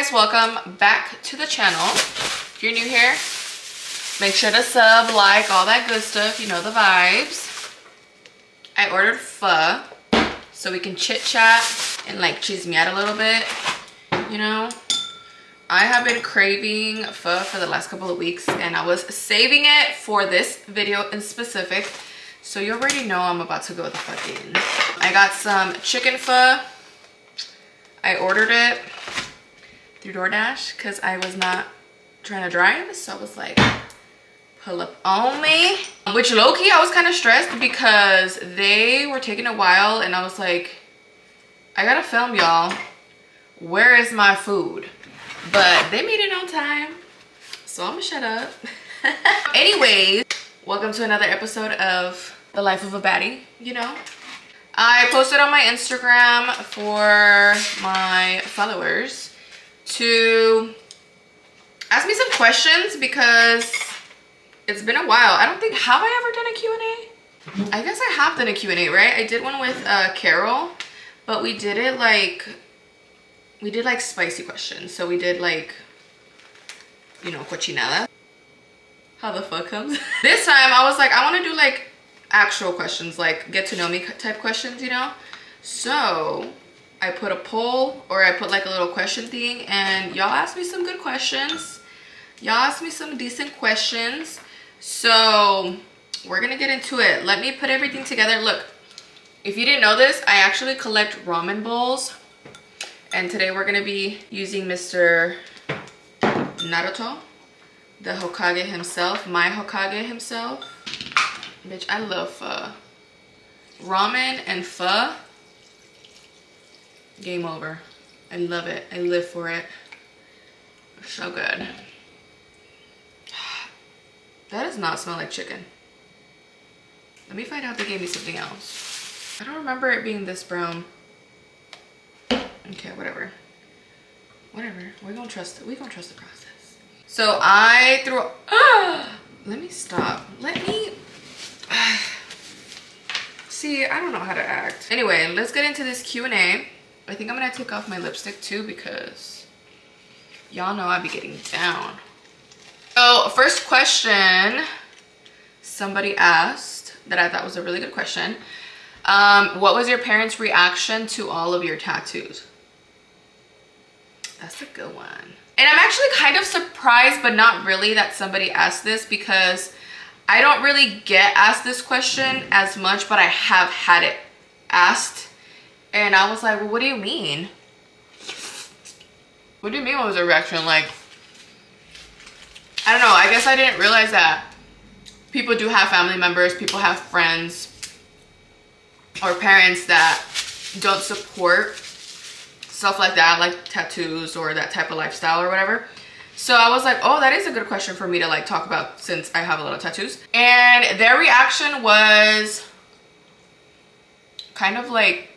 guys, welcome back to the channel. If you're new here, make sure to sub, like, all that good stuff, you know the vibes. I ordered pho so we can chit chat and like cheese me out a little bit, you know. I have been craving pho for the last couple of weeks and I was saving it for this video in specific, so you already know I'm about to go the fuck in. I got some chicken pho. I ordered it through DoorDash because I was not trying to drive, so I was like, pull up on me. Which low-key I was kind of stressed because they were taking a while and I was like, I gotta film y'all, where is my food? But they made it on time, so I'm gonna shut up. Anyways, welcome to another episode of The Life of a Baddie, you know. I posted on my Instagram for my followers to ask me some questions because it's been a while. I don't think, have I ever done a Q&A? I guess I have done a Q&A, right? I did one with Carol, but we did it like, we did like spicy questions. So we did like, you know, cochinada. How the fuck comes? This time I was like, I want to do like actual questions, like get to know me type questions, you know. So I put a poll, or I put like a little question thing, and y'all asked me some good questions. Y'all asked me some decent questions, so we're gonna get into it. Let me put everything together. Look, if you didn't know this, I actually collect ramen bowls, and today we're gonna be using Mr. Naruto, the Hokage himself, my Hokage himself. Bitch, I love pho. Ramen and pho, game over. I love it. I live for it. So good. That does not smell like chicken. Let me find out they gave me something else. I don't remember it being this brown. Okay, whatever. Whatever. We're gonna trust it. We're gonna trust the process. So I threw. Let me stop. Let me. See, I don't know how to act. Anyway, let's get into this Q&A. I think I'm gonna take off my lipstick too because y'all know I be getting down. So first question somebody asked that I thought was a really good question. What was your parents' reaction to all of your tattoos? That's a good one. And I'm actually kind of surprised, but not really, that somebody asked this because I don't really get asked this question as much, but I have had it asked. And I was like, well, what do you mean? What do you mean what was their reaction? Like, I don't know. I guess I didn't realize that people do have family members, people have friends or parents that don't support stuff like that, like tattoos or that type of lifestyle or whatever. So I was like, oh, that is a good question for me to like talk about since I have a lot of tattoos. And their reaction was kind of like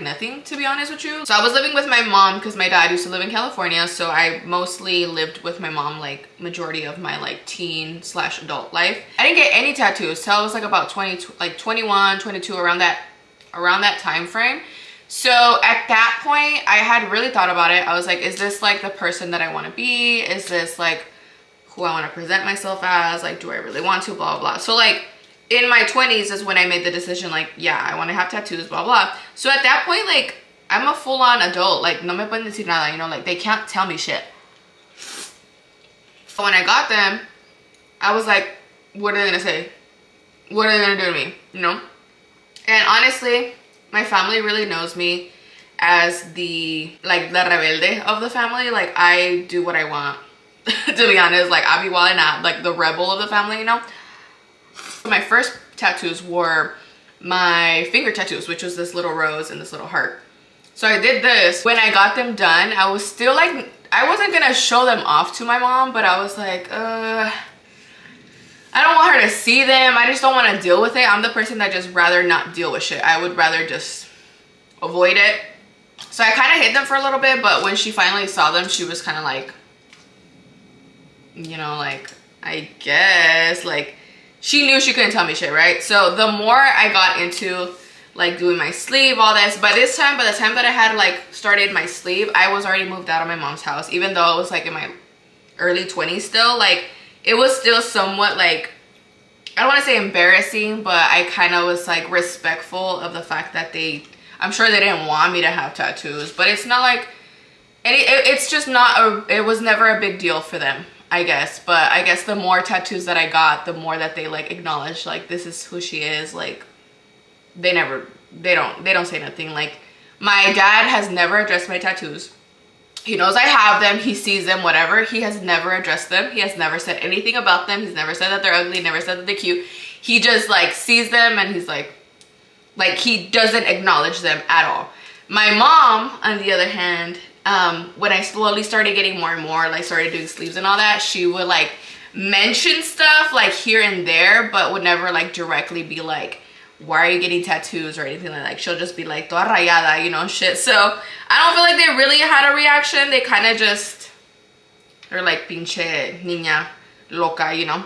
nothing, to be honest with you. So I was living with my mom because my dad used to live in California. So I mostly lived with my mom like majority of my like teen / adult life. I didn't get any tattoos till I was like about 21, 22, around that time frame. So at that point, I had really thought about it. I was like, is this like the person that I want to be? Is this like who I want to present myself as? Like, do I really want to? Blah, blah. So like in my 20s is when I made the decision, like, yeah, I want to have tattoos, blah, blah. So at that point, like, I'm a full-on adult. Like, no me pueden decir nada, you know, like they can't tell me shit. So when I got them, I was like, what are they going to say? What are they going to do to me? You know? And honestly, my family really knows me as the, like, the rebelde of the family. Like, I do what I want, to be honest. Like, I be wilding out, like, the rebel of the family, you know? My first tattoos were my finger tattoos, which was this little rose and this little heart. So I did this. When I got them done, I was still, like, I wasn't gonna show them off to my mom, but I was like, I don't want her to see them. I just don't want to deal with it. I'm the person that just rather not deal with shit. I would rather just avoid it. So I kind of hid them for a little bit, but when she finally saw them, she was kind of like, you know, like, I guess, like, she knew she couldn't tell me shit, right? So the more I got into like doing my sleeve, all this. By the time that I had like started my sleeve, I was already moved out of my mom's house. Even though I was like in my early 20s still, like it was still somewhat like, I don't want to say embarrassing, but I kind of was like respectful of the fact that I'm sure they didn't want me to have tattoos, but it's not like, it's just not it was never a big deal for them, I guess. But I guess the more tattoos that I got, the more that they like acknowledged like this is who she is. Like they don't say nothing. Like my dad has never addressed my tattoos. He knows I have them, he sees them, whatever. He has never addressed them. He has never said anything about them. He's never said that they're ugly, never said that they're cute. He just like sees them and he's like he doesn't acknowledge them at all. My mom, on the other hand, when I slowly started getting more and more, like started doing sleeves and all that, she would like mention stuff like here and there, but would never like directly be like, why are you getting tattoos or anything like that. She'll just be like, toda rayada, you know, shit. So I don't feel like they really had a reaction. They kind of just, they're like, pinche niña loca, you know.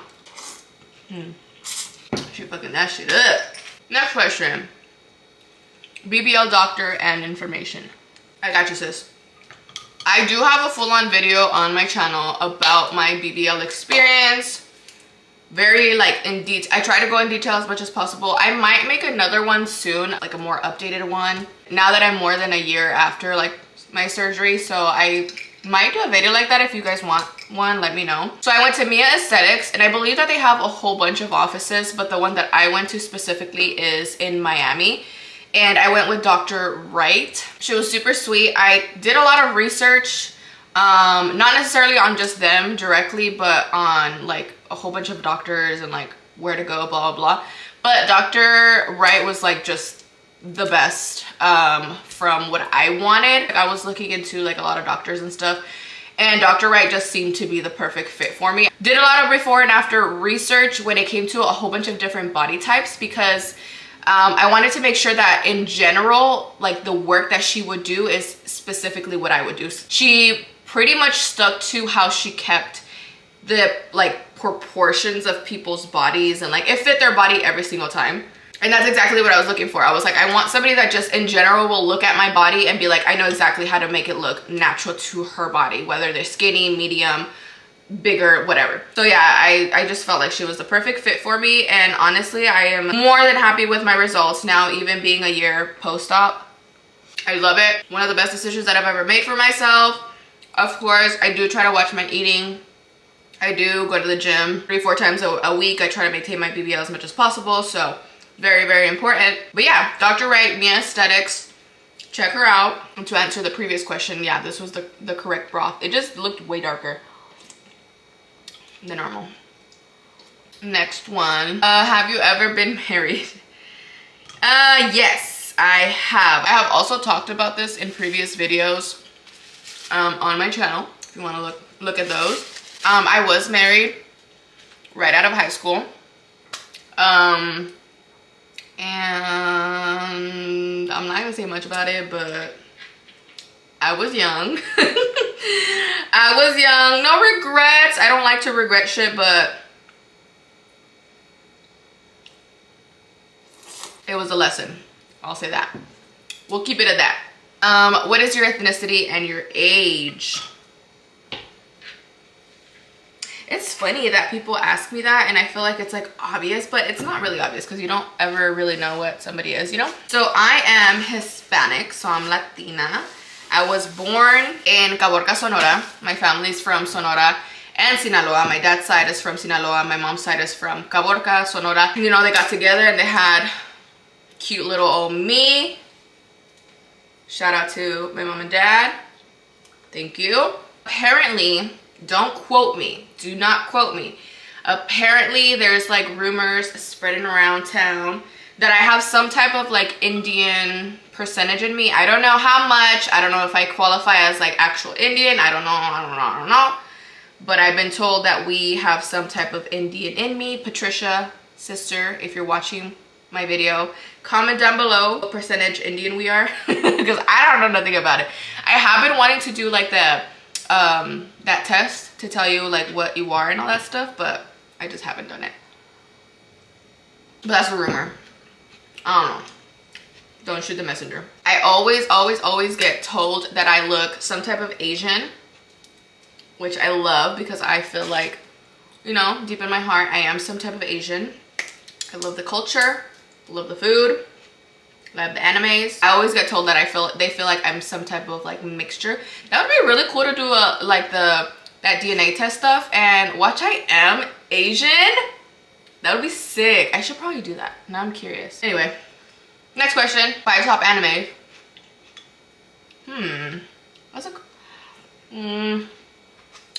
She fucking that shit up. Next question. BBL doctor and information. I got you, sis. I do have a full-on video on my channel about my BBL experience. Very like in detail. I try to go in detail as much as possible. I might make another one soon, like a more updated one, now that I'm more than a year after like my surgery. So I might do a video like that. If you guys want one, let me know. So I went to Mia Aesthetics, and I believe that they have a whole bunch of offices, but the one that I went to specifically is in Miami. And I went with Dr. Wright. She was super sweet. I did a lot of research, not necessarily on just them directly, but on like a whole bunch of doctors and like where to go, blah, blah, blah. But Dr. Wright was like just the best from what I wanted. I was looking into like a lot of doctors and stuff, and Dr. Wright just seemed to be the perfect fit for me. Did a lot of before and after research when it came to a whole bunch of different body types, because I wanted to make sure that in general, like the work that she would do is specifically what I would do. She pretty much stuck to how she kept the like proportions of people's bodies, and like it fit their body every single time. And that's exactly what I was looking for. I was like, I want somebody that just in general will look at my body and be like, I know exactly how to make it look natural to her body, whether they're skinny, medium, bigger, whatever. So yeah, I just felt like she was the perfect fit for me, and honestly I am more than happy with my results now, even being a year post-op. I love it. One of the best decisions that I've ever made for myself. Of course, I do try to watch my eating. I do go to the gym 3-4 times a week. I try to maintain my BBL as much as possible, so very, very important. But yeah, Dr. Wright, Mia Aesthetics, check her out. And to answer the previous question, yeah, this was the correct broth. It just looked way darker than normal. Next one. Have you ever been married? Yes, I have. I have also talked about this in previous videos on my channel, if you want to look at those. I was married right out of high school. And I'm not gonna say much about it, but I was young. I was young. No regrets. I don't like to regret shit, but it was a lesson. I'll say that. We'll keep it at that. What is your ethnicity and your age? It's funny that people ask me that, and I feel like it's like obvious, but it's not really obvious because you don't ever really know what somebody is, you know? So I am Hispanic, so I'm Latina. I was born in Caborca, Sonora. My family's from Sonora and Sinaloa. My dad's side is from Sinaloa. My mom's side is from Caborca, Sonora. You know, they got together and they had cute little old me. Shout out to my mom and dad. Thank you. Apparently, don't quote me. Do not quote me. Apparently, there's like rumors spreading around town that I have some type of like Indian percentage in me. I don't know how much. I don't know if I qualify as like actual Indian. I don't know. But I've been told that we have some type of Indian in me. Patricia, sister, if you're watching my video, comment down below what percentage Indian we are, because I don't know nothing about it. I have been wanting to do like the that test to tell you like what you are and all that stuff, but I just haven't done it. But that's a rumor. I don't know. Don't shoot the messenger. I always get told that I look some type of Asian, which I love because I feel like, you know, deep in my heart, I am some type of Asian. I love the culture, love the food, love the animes. I always get told that they feel like I'm some type of like mixture. That would be really cool to do that DNA test stuff and watch I am Asian. That would be sick. I should probably do that. Now I'm curious. Anyway, next question. 5 top anime.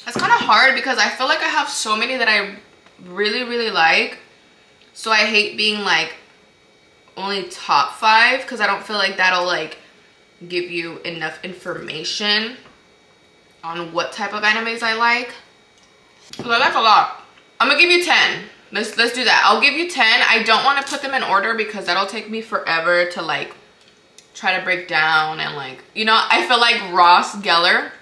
That's kind of hard because I feel like I have so many that I really like. So I hate being like only top 5 because I don't feel like that'll like give you enough information on what type of animes I like. So that's a lot. I'm gonna give you 10. Let's do that. I'll give you 10. I don't want to put them in order because that'll take me forever to like try to break down and like, you know, I feel like Ross Geller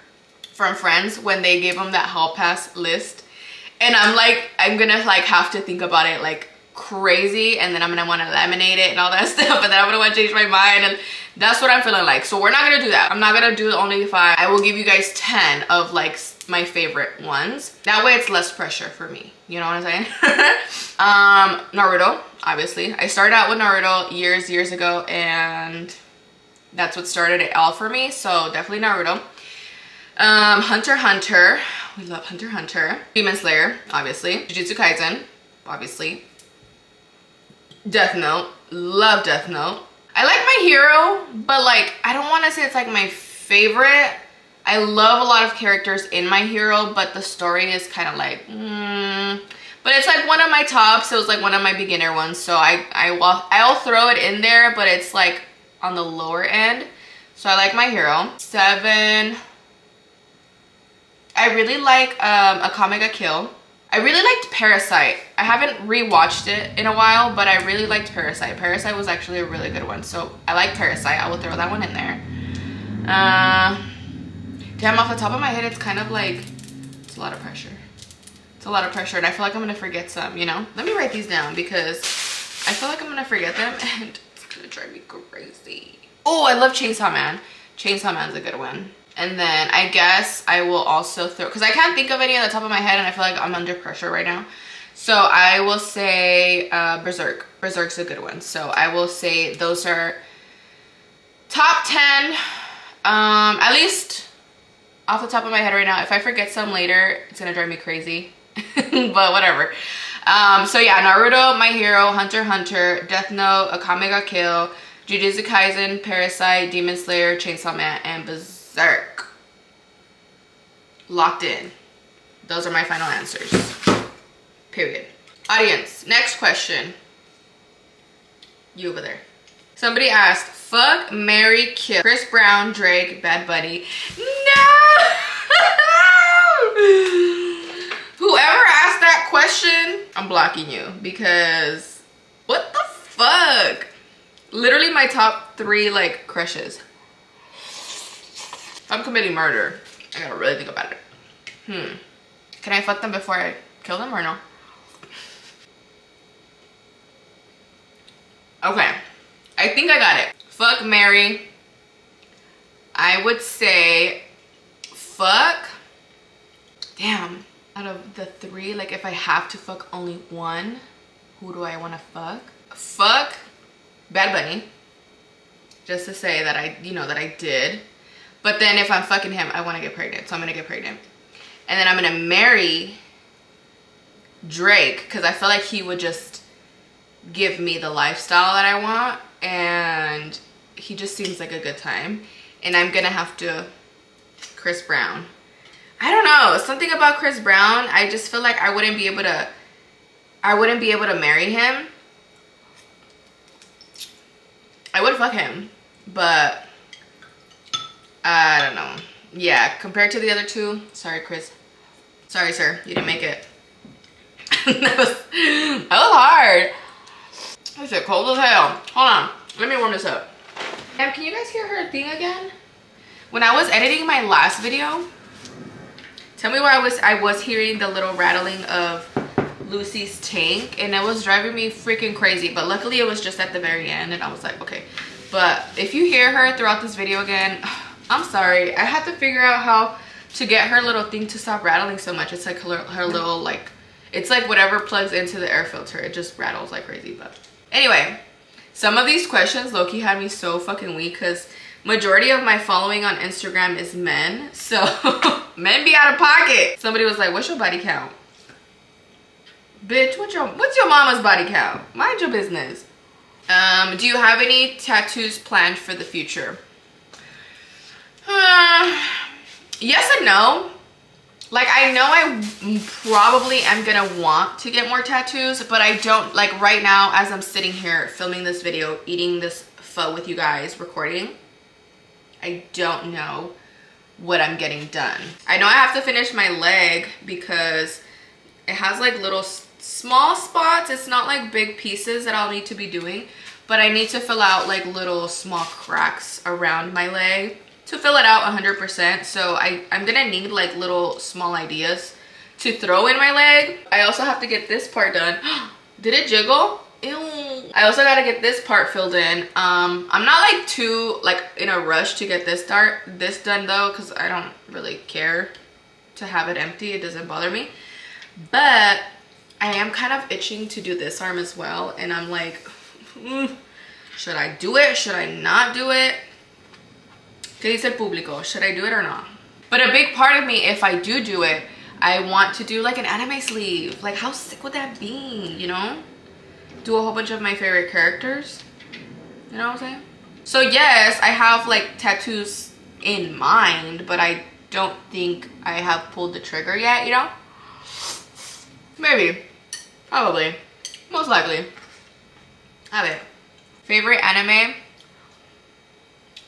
from Friends when they gave him that hall pass list, and I'm gonna like have to think about it like crazy, and then I'm gonna want to laminate it and all that stuff, and then I'm gonna want to change my mind, and that's what I'm feeling like. So we're not gonna do that. I'm not gonna do only 5. I will give you guys 10 of like my favorite ones. That way it's less pressure for me, you know what I'm saying? Naruto, obviously. I started out with Naruto years ago, and that's what started it all for me, so definitely Naruto. Hunter x Hunter, we love Hunter x Hunter. Demon Slayer, obviously. Jujutsu Kaisen, obviously. Death Note, love Death Note. I like My Hero, but like I don't want to say it's like my favorite. I love a lot of characters in My Hero, but the story is kind of like but it's like one of my tops. It was like one of my beginner ones, so I'll throw it in there, but it's like on the lower end. So I like My Hero. 7, I really like Akame ga Kill. I really liked Parasite. I haven't rewatched it in a while, but I really liked Parasite. Parasite was actually a really good one, so I like Parasite. I will throw that one in there. Damn, off the top of my head, it's kind of like, it's a lot of pressure. It's a lot of pressure, and I feel like I'm gonna forget some, you know? Let me write these down because I feel like I'm gonna forget them, and it's gonna drive me crazy. Oh, I love Chainsaw Man. Chainsaw Man's a good one. And then I guess I will also throw, because I can't think of any on the top of my head, and I feel like I'm under pressure right now. So I will say Berserk. Berserk's a good one. So I will say those are top 10. At least off the top of my head right now. If I forget some later, it's gonna drive me crazy. But whatever. So yeah, Naruto, My Hero, Hunter x Hunter, Death Note, Akame ga Kill, Jujutsu Kaisen, Parasite, Demon Slayer, Chainsaw Man, and Berserk. Locked in. Those are my final answers. Period. Audience, next question. You over there. Somebody asked, fuck, marry, kill Chris Brown, Drake, Bad Bunny. No! Whoever asked that question, I'm blocking you because what the fuck? Literally my top 3 like crushes. If I'm committing murder, I gotta really think about it. Can I fuck them before I kill them or no? Okay, I think I got it. Fuck, marry. I would say fuck. Damn, out of the 3, like if I have to fuck only one, who do I want to fuck? Fuck Bad Bunny, just to say that I, you know, that I did. But then if I'm fucking him, I want to get pregnant, so I'm gonna get pregnant. And then I'm gonna marry Drake because I feel like he would just give me the lifestyle that I want, and he just seems like a good time. And I'm gonna have to Chris Brown. I don't know, something about Chris Brown, I just feel like I wouldn't be able to marry him. I would fuck him, but I don't know. Yeah, compared to the other 2, sorry Chris, sorry sir, you didn't make it. that was hard. This shit cold as hell. Hold on, let me warm this up. And can you guys hear her thing again? When I was editing my last video, tell me where I was hearing the little rattling of Lucy's tank, and it was driving me freaking crazy. But luckily it was just at the very end, and I was like, okay, But if you hear her throughout this video again, I'm sorry. I had to figure out how to get her little thing to stop rattling so much. It's like her little, like, it's like whatever plugs into the air filter. It just rattles like crazy. But anyway, some of these questions low-key had me so fucking weak because majority of my following on Instagram is men. So men be out of pocket. Somebody was like, what's your body count? Bitch, what's your mama's body count? Mind your business. Do you have any tattoos planned for the future? Yes and no. Like, I know I probably am gonna want to get more tattoos, but I don't, like, right now as I'm sitting here filming this video, eating this pho with you guys, recording, I don't know what I'm getting done. I know I have to finish my leg because it has like little small spots. It's not like big pieces that I'll need to be doing, but I need to fill out like little small cracks around my leg to fill it out 100%. So I'm gonna need like little small ideas to throw in my leg. I also have to get this part done. Did it jiggle? Ew. I also gotta get this part filled in. I'm not like too like in a rush to get this done though, because I don't really care to have it empty. It doesn't bother me. But I am kind of itching to do this arm as well, and I'm like, should I do it? Should I not do it? ¿Qué dice el público? Should I do it or not? But a big part of me, if I do it, I want to do like an anime sleeve. Like, how sick would that be, you know? Do a whole bunch of my favorite characters. You know what I'm saying? So yes, I have like tattoos in mind, but I don't think I have pulled the trigger yet, you know? Maybe. Probably. Most likely. Have it. Favorite anime?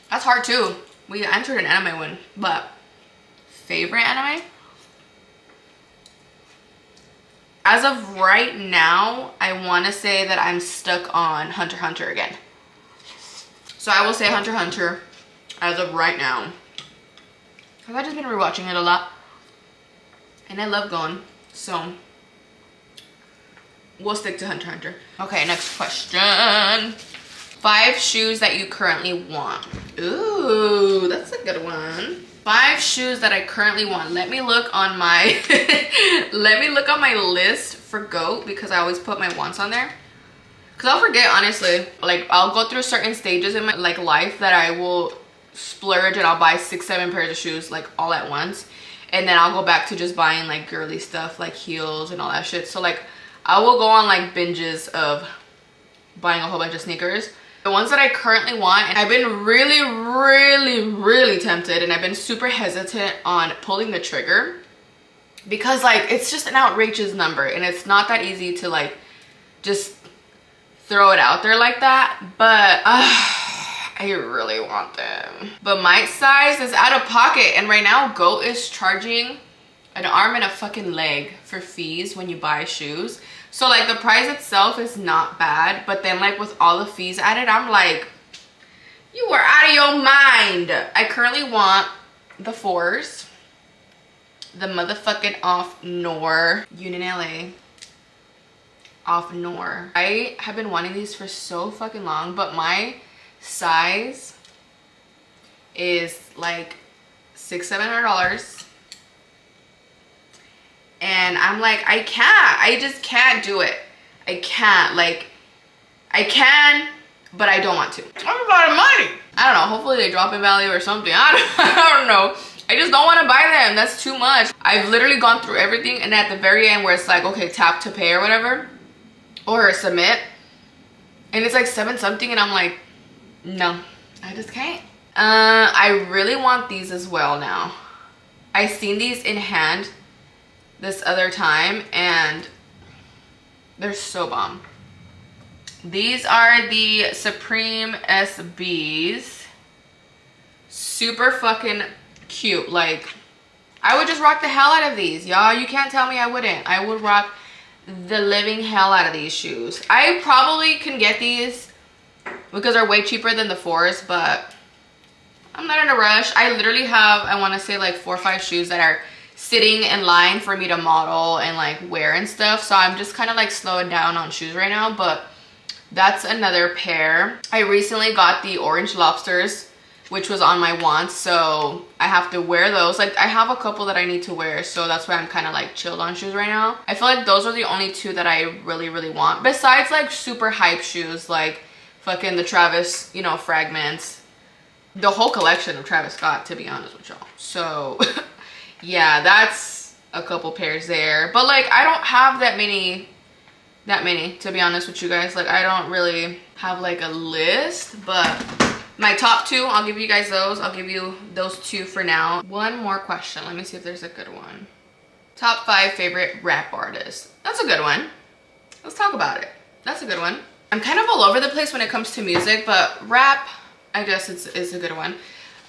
That's hard too. We entered an anime one, but favorite anime? As of right now, I want to say that I'm stuck on Hunter x Hunter again. So I will say Hunter x Hunter as of right now. Because I've just been rewatching it a lot. And I love Gon. So we'll stick to Hunter x Hunter. Okay, next question. 5 shoes that you currently want. Ooh, that's a good one. 5 shoes that I currently want. Let me look on my let me look on my list for GOAT, because I always put my wants on there. Cause I'll forget, honestly. Like, I'll go through certain stages in my like life that I will splurge and I'll buy 6-7 pairs of shoes like all at once, and then I'll go back to just buying like girly stuff like heels and all that shit. So like I will go on like binges of buying a whole bunch of sneakers. The ones that I currently want, and I've been really tempted, and I've been super hesitant on pulling the trigger because like it's just an outrageous number and it's not that easy to like just throw it out there like that. But I really want them. But my size is out of pocket, and right now GOAT is charging an arm and a fucking leg for fees when you buy shoes. So like the price itself is not bad, but then like with all the fees added, I'm like, you are out of your mind. I currently want the 4s, the motherfucking Off Noir, Union LA, Off Noir. I have been wanting these for so fucking long, but my size is like $600-700. And I'm like, I just can't do it. I can't, like, I can, but I don't want to. That's a lot of money. I don't know, hopefully they drop in value or something. I don't know. I just don't want to buy them. That's too much. I've literally gone through everything, and at the very end where it's like, okay, tap to pay or whatever, or submit, and it's like 7 something, and I'm like, no, I just can't. I really want these as well now. I seen these in hand this other time and they're so bomb. These are the Supreme SBs. Super fucking cute. Like, I would just rock the hell out of these, y'all. You can't tell me I wouldn't. I would rock the living hell out of these shoes. I probably can get these because they're way cheaper than the 4s, but I'm not in a rush. I literally have, I want to say like 4 or 5 shoes that are sitting in line for me to model and like wear and stuff. So I'm just kind of like slowing down on shoes right now, but That's another pair. I recently got the orange lobsters, which was on my wants, so I have to wear those. Like, I have a couple that I need to wear, so that's why I'm kind of like chilled on shoes right now. I feel like those are the only two that I really want, besides like super hype shoes like fucking the Travis, you know, Fragments, the whole collection of Travis Scott, to be honest with y'all. So yeah, that's a couple pairs there. But like, I don't have that many, to be honest with you guys. Like, I don't really have like a list, but my top two, I'll give you guys those. I'll give you those two for now. One more question. Let me see if there's a good one. Top 5 favorite rap artists. That's a good one. Let's talk about it. That's a good one. I'm kind of all over the place when it comes to music, but rap, I guess it's a good one.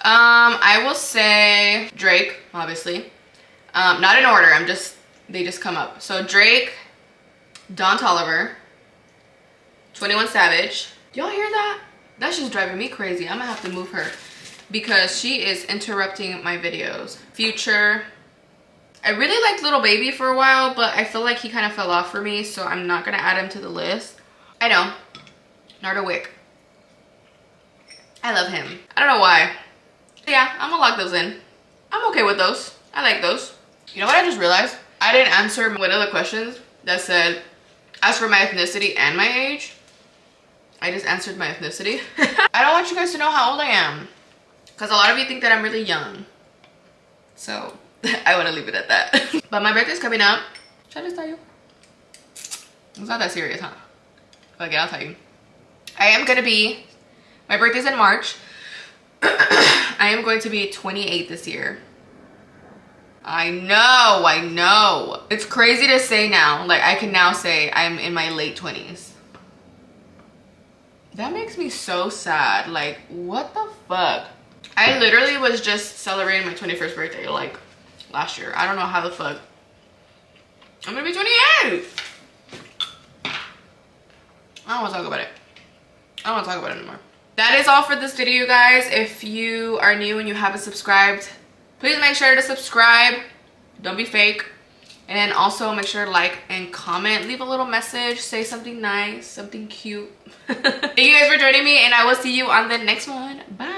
I will say Drake, obviously. Not in order, they just come up. So Drake, Don Toliver, 21 Savage. Y'all hear that? That's just driving me crazy. I'm gonna have to move her because she is interrupting my videos. Future. I really liked Lil Baby for a while, but I feel like he kind of fell off for me, so I'm not gonna add him to the list. I know. Nardo Wick. I love him. I don't know why. Yeah, I'm gonna lock those in. I'm okay with those. I like those. You know what I just realized? I didn't answer one of the questions that said, as for my ethnicity and my age. I just answered my ethnicity. I don't want you guys to know how old I am, because a lot of you think that I'm really young. So I want to leave it at that. But my birthday's coming up. Should I just tell you? It's not that serious, huh? Okay, I'll tell you. I am gonna be, my birthday's in March. I am going to be 28 this year. I know. It's crazy to say now. Like, I can now say I'm in my late 20s. That makes me so sad. Like, what the fuck? I literally was just celebrating my 21st birthday like last year. I don't know how the fuck I'm gonna be 28. I don't want to talk about it. I don't want to talk about it anymore. That is all for this video, guys. If you are new and you haven't subscribed, please make sure to subscribe. Don't be fake. And then also make sure to like and comment. Leave a little message. Say something nice, something cute. Thank you guys for joining me, and I will see you on the next one. Bye.